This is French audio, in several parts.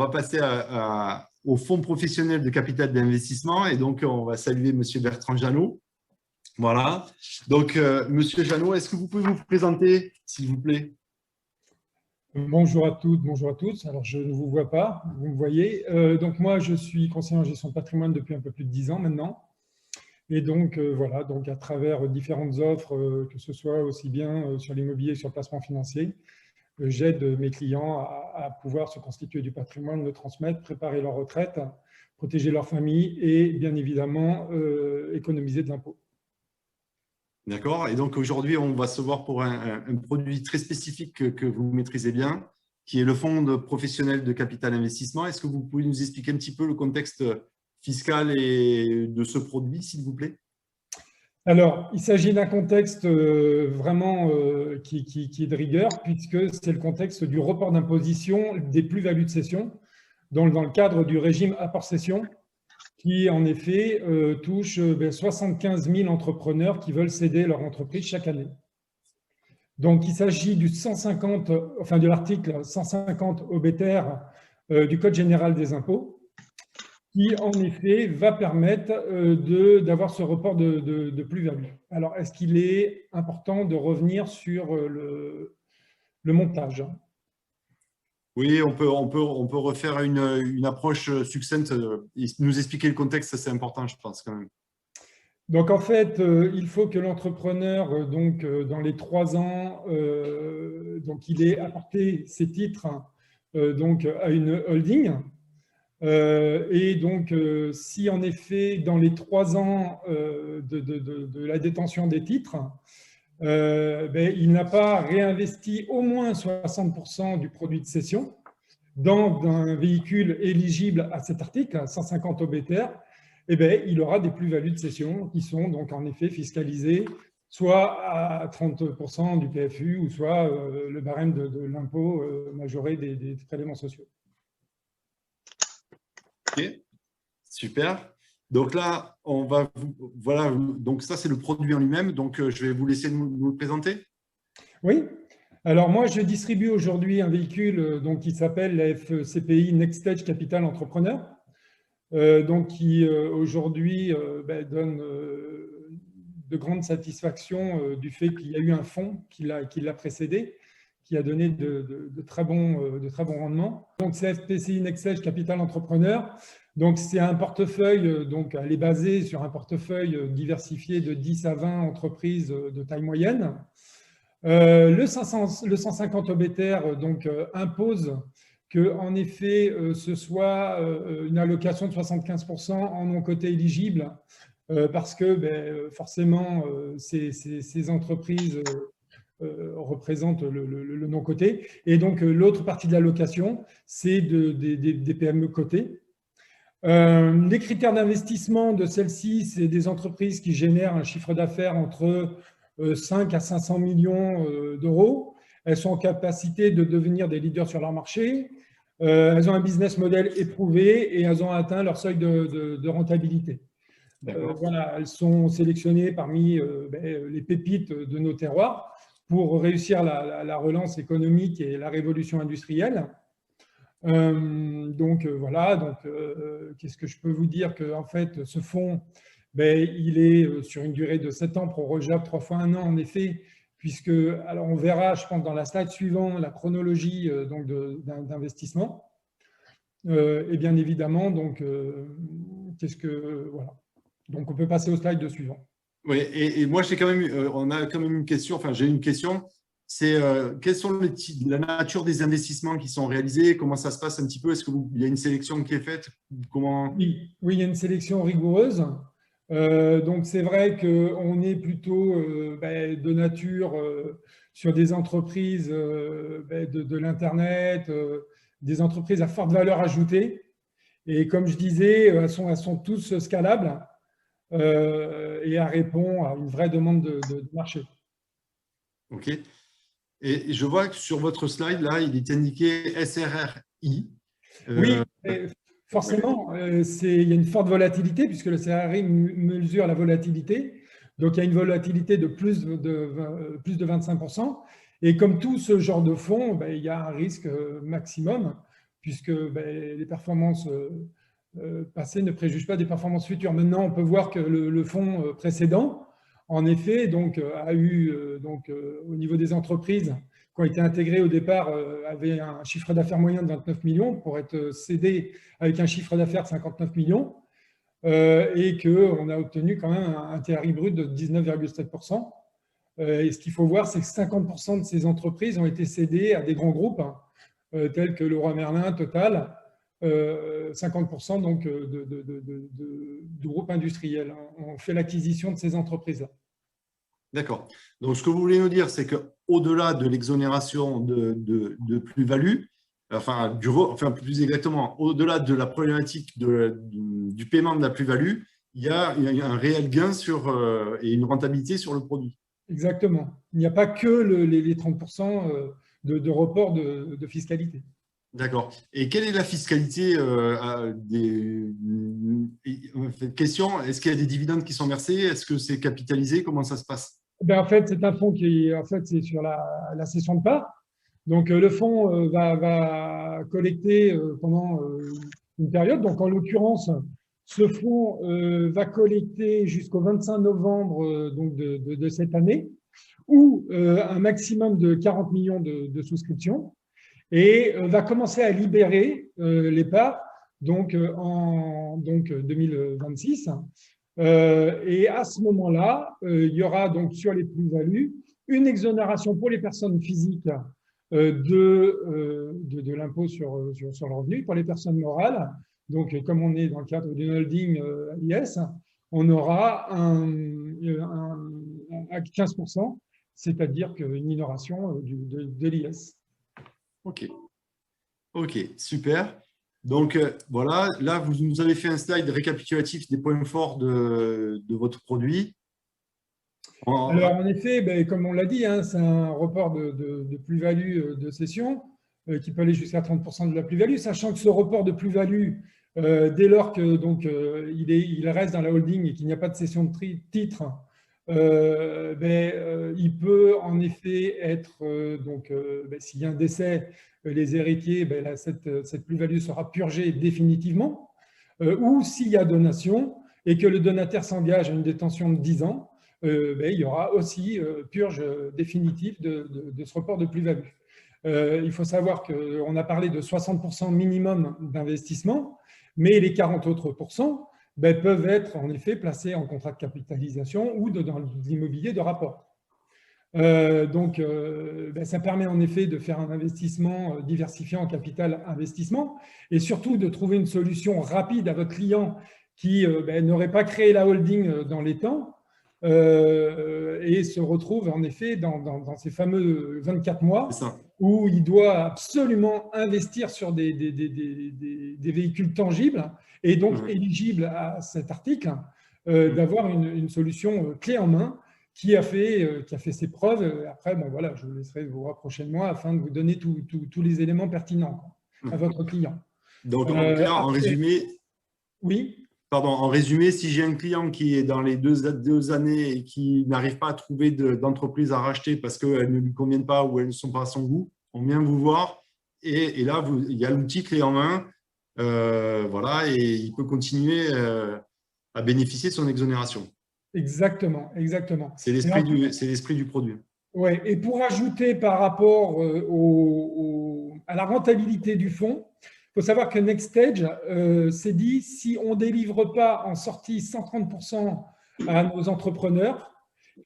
passer au fonds professionnel de capital d'investissement et donc on va saluer Monsieur Bertrand Janot. Voilà. Donc, Monsieur Janot, est-ce que vous pouvez vous présenter, s'il vous plaît? Bonjour à toutes, bonjour à tous. Alors, je ne vous vois pas, vous me voyez. Donc, moi, je suis conseiller en gestion de patrimoine depuis un peu plus de 10 ans maintenant. Et donc, voilà, donc à travers différentes offres, que ce soit aussi bien sur l'immobilier que sur le placement financier, j'aide mes clients à pouvoir se constituer du patrimoine, le transmettre, préparer leur retraite, protéger leur famille et bien évidemment économiser de l'impôt. D'accord. Et donc aujourd'hui, on va se voir pour un produit très spécifique que vous maîtrisez bien, qui est le fonds professionnel de capital investissement. Est-ce que vous pouvez nous expliquer un petit peu le contexte fiscal et de ce produit, s'il vous plaît? Alors, il s'agit d'un contexte vraiment qui est de rigueur, puisque c'est le contexte du report d'imposition des plus-values de cession dans le cadre du régime apport-cession, qui en effet touche 75 000 entrepreneurs qui veulent céder leur entreprise chaque année. Donc, il s'agit du 150, enfin de l'article 150 obiter du Code général des impôts, qui en effet va permettre d'avoir ce report de plus-value. Alors, est-ce qu'il est important de revenir sur le montage? Oui, on peut refaire une approche succincte. Nous expliquer le contexte, c'est important, je pense, quand même. Donc, en fait, il faut que l'entrepreneur, dans les 3 ans, donc, il ait apporté ses titres donc, à une holding. Et donc, si en effet, dans les 3 ans de la détention des titres, il n'a pas réinvesti au moins 60% du produit de cession dans un véhicule éligible à cet article, 150 obiter, il aura des plus-values de cession qui sont donc en effet fiscalisées soit à 30% du PFU ou soit le barème de l'impôt majoré des prélèvements sociaux. Ok, super. Donc là, voilà, donc ça c'est le produit en lui-même. Donc je vais vous laisser nous le présenter. Oui. Alors moi, je distribue aujourd'hui un véhicule qui s'appelle la FCPI Next Stage Capital Entrepreneur, qui aujourd'hui donne de grandes satisfactions du fait qu'il y a eu un fonds qui l'a précédé, qui a donné de très bons rendements. Donc c'est FCPI Next Stage Capital Entrepreneur. Donc c'est un portefeuille, elle est basée sur un portefeuille diversifié de 10 à 20 entreprises de taille moyenne. Le 150 obiter impose que, en effet, ce soit une allocation de 75% en non-coté éligible, parce que forcément, ces entreprises représentent le non-coté. Et donc, l'autre partie de l'allocation, c'est des PME cotées. Les critères d'investissement de celles-ci, c'est des entreprises qui génèrent un chiffre d'affaires entre 5 à 500 millions d'euros. Elles sont en capacité de devenir des leaders sur leur marché. Elles ont un business model éprouvé et elles ont atteint leur seuil de rentabilité. Voilà, elles sont sélectionnées parmi les pépites de nos terroirs pour réussir la relance économique et la révolution industrielle. Voilà, qu'est-ce que je peux vous dire? En fait, ce fonds, il est sur une durée de 7 ans, prorogeable 3 fois 1 an, en effet, puisque, alors on verra, je pense, dans la slide suivante, la chronologie d'investissement. Et bien évidemment, voilà. Donc, on peut passer au slide suivant. Oui, et moi, on a quand même une question, enfin, j'ai une question. C'est quelles sont la nature des investissements qui sont réalisés? Comment ça se passe un petit peu? Est-ce qu'il y a une sélection qui est faite? Oui, il y a une sélection rigoureuse. Donc, c'est vrai qu'on est plutôt de nature sur des entreprises de l'Internet, des entreprises à forte valeur ajoutée. Et comme je disais, elles sont tous scalables et elles répondent à une vraie demande de marché. OK. Et je vois que sur votre slide, là, il est indiqué SRRI. Oui, forcément, il y a une forte volatilité puisque le SRRI mesure la volatilité. Donc, il y a une volatilité de plus de 25%. Et comme tout ce genre de fonds, il y a un risque maximum puisque les performances passées ne préjugent pas des performances futures. Maintenant, on peut voir que le fonds précédent, en effet, donc, a eu, au niveau des entreprises qui ont été intégrées au départ, avait un chiffre d'affaires moyen de 29 millions pour être cédé avec un chiffre d'affaires de 59 millions. Et qu'on a obtenu quand même un TRI brut de 19,7%. Et ce qu'il faut voir, c'est que 50% de ces entreprises ont été cédées à des grands groupes, tels que Leroy Merlin, Total, 50% donc du groupe industriel. On fait l'acquisition de ces entreprises-là. D'accord. Donc, ce que vous voulez nous dire, c'est qu'au-delà de l'exonération de plus-value, enfin, plus exactement, au-delà de la problématique du paiement de la plus-value, il y a un réel gain et une rentabilité sur le produit. Exactement. Il n'y a pas que les 30% de report de fiscalité. D'accord. Et quelle est la fiscalité question, est-ce qu'il y a des dividendes qui sont versés? Est-ce que c'est capitalisé? Comment ça se passe? En fait, c'est un fonds qui c'est sur la cession de parts. Donc, le fonds va collecter pendant une période. Donc, en l'occurrence, ce fonds va collecter jusqu'au 25 novembre donc de cette année, ou un maximum de 40 millions de souscriptions, et va commencer à libérer les parts donc, en 2026. Et à ce moment-là, il y aura donc sur les plus-values une exonération pour les personnes physiques de l'impôt sur le revenu. Pour les personnes morales, donc comme on est dans le cadre d'une holding IS, on aura à 15%, c'est-à-dire une minoration de l'IS. Ok, super. Donc, voilà, là, vous nous avez fait un slide récapitulatif des points forts de votre produit. Alors, en effet, comme on l'a dit, hein, c'est un report de plus-value de cession qui peut aller jusqu'à 30% de la plus-value, sachant que ce report de plus-value, dès lors que donc, il reste dans la holding et qu'il n'y a pas de cession de titre, il peut en effet être, s'il y a un décès, les héritiers, cette plus-value sera purgée définitivement, ou s'il y a donation et que le donataire s'engage à une détention de 10 ans, il y aura aussi purge définitive de ce report de plus-value. Il faut savoir qu'on a parlé de 60% minimum d'investissement, mais les 40 autres pourcents peuvent être en effet placés en contrat de capitalisation ou dans l'immobilier de rapport. Ça permet en effet de faire un investissement diversifié en capital investissement et surtout de trouver une solution rapide à votre client qui n'aurait pas créé la holding dans les temps et se retrouve en effet dans ces fameux 24 mois où il doit absolument investir sur des véhicules tangibles et donc éligibles à cet article, d'avoir une solution clé en main qui a fait ses preuves. Après, voilà, je vous laisserai vous rapprocher de moi afin de vous donner tous les éléments pertinents à votre client. Donc, en résumé, oui. Pardon, en résumé, si j'ai un client qui est dans les deux années et qui n'arrive pas à trouver d'entreprise à racheter parce qu'elles ne lui conviennent pas ou elles ne sont pas à son goût, on vient vous voir et là, il y a l'outil clé en main, voilà, et il peut continuer à bénéficier de son exonération. Exactement. C'est l'esprit du produit. Oui, et pour ajouter par rapport à la rentabilité du fonds, il faut savoir que NextStage s'est dit, si on ne délivre pas en sortie 130% à nos entrepreneurs,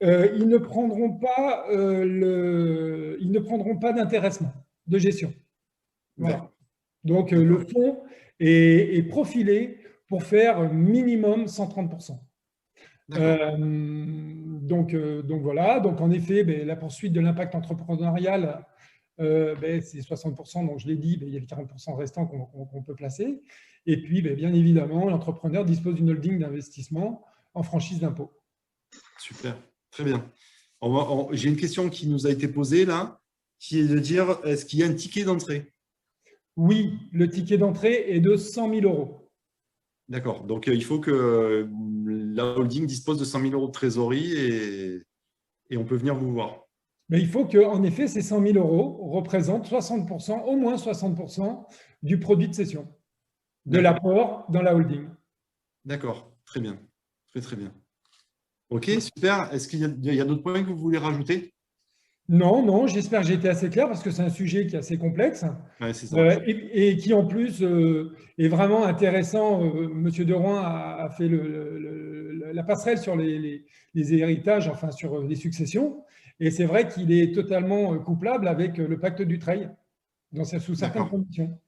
ils ne prendront pas d'intéressement de gestion. Voilà. Donc, le fonds est profilé pour faire minimum 130%. Donc voilà, donc en effet, la poursuite de l'impact entrepreneurial, c'est 60%, donc je l'ai dit, il y a les 40% restants qu'on peut placer. Et puis, bien évidemment, l'entrepreneur dispose d'une holding d'investissement en franchise d'impôt. Super, très bien. J'ai une question qui nous a été posée là, qui est de dire, est-ce qu'il y a un ticket d'entrée? Oui, le ticket d'entrée est de 100 000 euros. D'accord, donc il faut que la holding dispose de 100 000 euros de trésorerie et on peut venir vous voir. Mais il faut qu'en effet, ces 100 000 euros représentent 60%, au moins 60% du produit de cession, de l'apport dans la holding. D'accord, très bien. Très, très bien. OK, super. Est-ce qu'il y a d'autres points que vous voulez rajouter? Non, non, j'espère que j'ai été assez clair parce que c'est un sujet qui est assez complexe Ouais, c'est ça. et qui en plus est vraiment intéressant. Monsieur Deroin a fait la passerelle sur les héritages, enfin sur les successions. Et c'est vrai qu'il est totalement couplable avec le pacte Dutreil sous certaines conditions.